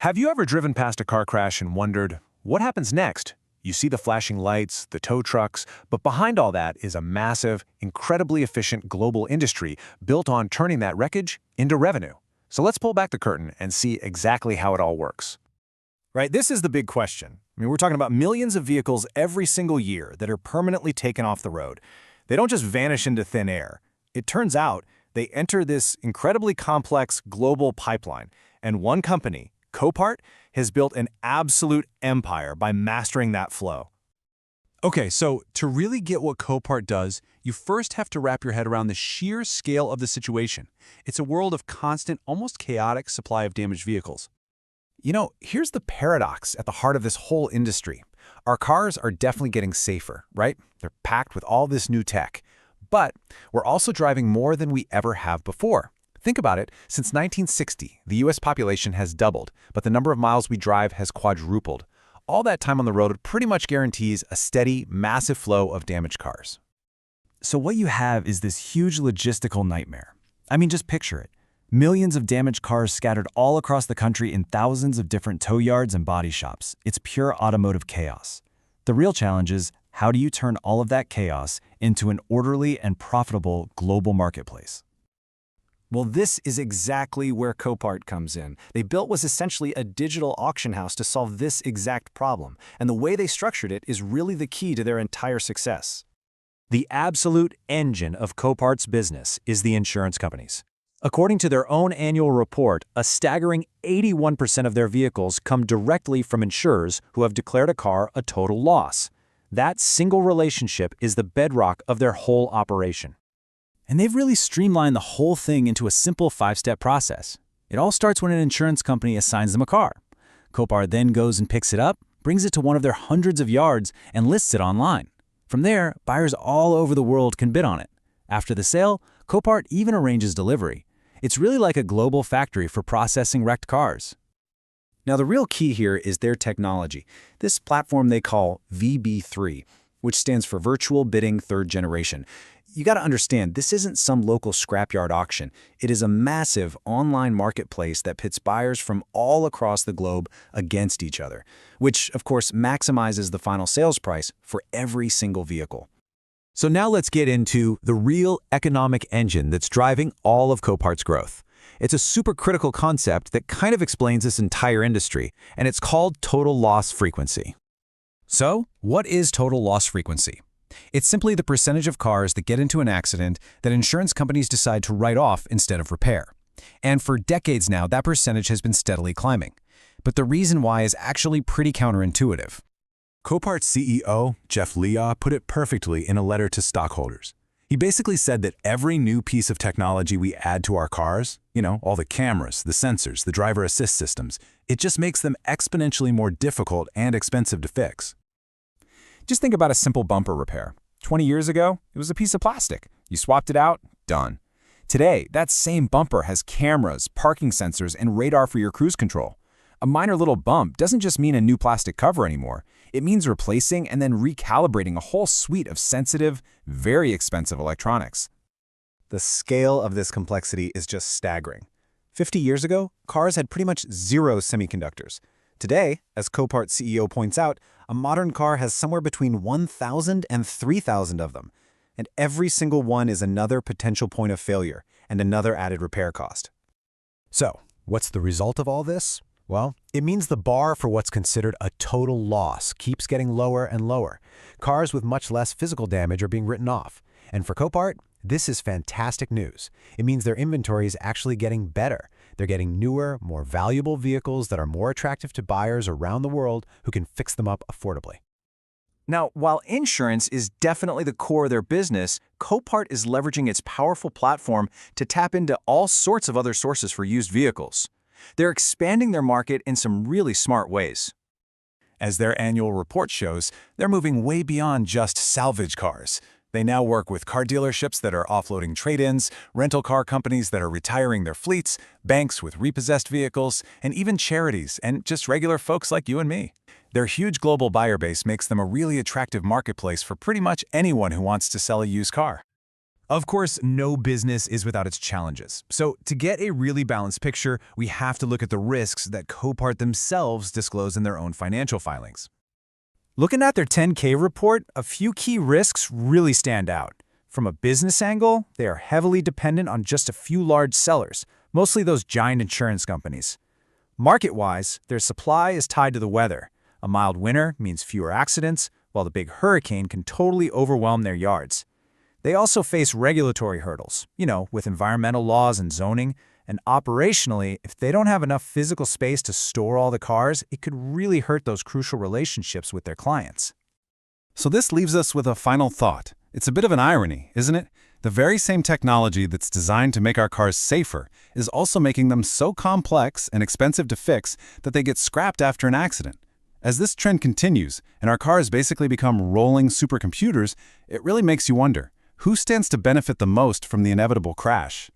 Have you ever driven past a car crash and wondered, what happens next? You see the flashing lights, the tow trucks, but behind all that is a massive, incredibly efficient global industry built on turning that wreckage into revenue. So let's pull back the curtain and see exactly how it all works. Right, this is the big question. We're talking about millions of vehicles every single year that are permanently taken off the road. They don't just vanish into thin air. It turns out they enter this incredibly complex global pipeline, and one company, Copart, has built an absolute empire by mastering that flow. Okay, so to really get what Copart does, you first have to wrap your head around the sheer scale of the situation. It's a world of constant, almost chaotic supply of damaged vehicles. Here's the paradox at the heart of this whole industry. Our cars are definitely getting safer, right? They're packed with all this new tech. But we're also driving more than we ever have before. Think about it, since 1960, the US population has doubled, but the number of miles we drive has quadrupled. All that time on the road pretty much guarantees a steady, massive flow of damaged cars. So what you have is this huge logistical nightmare. Just picture it. Millions of damaged cars scattered all across the country in thousands of different tow yards and body shops. It's pure automotive chaos. The real challenge is, how do you turn all of that chaos into an orderly and profitable global marketplace? Well, this is exactly where Copart comes in. They built was essentially a digital auction house to solve this exact problem, and the way they structured it is really the key to their entire success. The absolute engine of Copart's business is the insurance companies. According to their own annual report, a staggering 81% of their vehicles come directly from insurers who have declared a car a total loss. That single relationship is the bedrock of their whole operation. And they've really streamlined the whole thing into a simple 5-step process. It all starts when an insurance company assigns them a car. Copart then goes and picks it up, brings it to one of their hundreds of yards, and lists it online. From there, buyers all over the world can bid on it. After the sale, Copart even arranges delivery. It's really like a global factory for processing wrecked cars. Now, the real key here is their technology, this platform they call VB3, which stands for Virtual Bidding Third Generation. You got to understand, this isn't some local scrapyard auction. It is a massive online marketplace that pits buyers from all across the globe against each other, which, of course, maximizes the final sales price for every single vehicle. So now let's get into the real economic engine that's driving all of Copart's growth. It's a super critical concept that kind of explains this entire industry, and it's called total loss frequency. So, what is total loss frequency? It's simply the percentage of cars that get into an accident that insurance companies decide to write off instead of repair. And for decades now, that percentage has been steadily climbing. But the reason why is actually pretty counterintuitive. Copart's CEO, Jeff Leah, put it perfectly in a letter to stockholders. He basically said that every new piece of technology we add to our cars, all the cameras, the sensors, the driver assist systems, it just makes them exponentially more difficult and expensive to fix. Just think about a simple bumper repair. 20 years ago, it was a piece of plastic. You swapped it out, done. Today, that same bumper has cameras, parking sensors, and radar for your cruise control. A minor little bump doesn't just mean a new plastic cover anymore. It means replacing and then recalibrating a whole suite of sensitive, very expensive electronics. The scale of this complexity is just staggering. 50 years ago, cars had pretty much zero semiconductors. Today, as Copart CEO points out, a modern car has somewhere between 1,000 and 3,000 of them. And every single one is another potential point of failure and another added repair cost. So, what's the result of all this? Well, it means the bar for what's considered a total loss keeps getting lower and lower. Cars with much less physical damage are being written off. And for Copart, this is fantastic news. It means their inventory is actually getting better. They're getting newer, more valuable vehicles that are more attractive to buyers around the world who can fix them up affordably. Now, while insurance is definitely the core of their business, Copart is leveraging its powerful platform to tap into all sorts of other sources for used vehicles. They're expanding their market in some really smart ways. As their annual report shows, they're moving way beyond just salvage cars. They now work with car dealerships that are offloading trade-ins, rental car companies that are retiring their fleets, banks with repossessed vehicles, and even charities and just regular folks like you and me. Their huge global buyer base makes them a really attractive marketplace for pretty much anyone who wants to sell a used car. Of course, no business is without its challenges. So to get a really balanced picture, we have to look at the risks that Copart themselves disclose in their own financial filings. Looking at their 10K report, a few key risks really stand out. From a business angle, they are heavily dependent on just a few large sellers, mostly those giant insurance companies. Market-wise, their supply is tied to the weather. A mild winter means fewer accidents, while the big hurricane can totally overwhelm their yards. They also face regulatory hurdles, with environmental laws and zoning, and operationally, if they don't have enough physical space to store all the cars, it could really hurt those crucial relationships with their clients. So this leaves us with a final thought. It's a bit of an irony, isn't it? The very same technology that's designed to make our cars safer is also making them so complex and expensive to fix that they get scrapped after an accident. As this trend continues and our cars basically become rolling supercomputers, it really makes you wonder, who stands to benefit the most from the inevitable crash?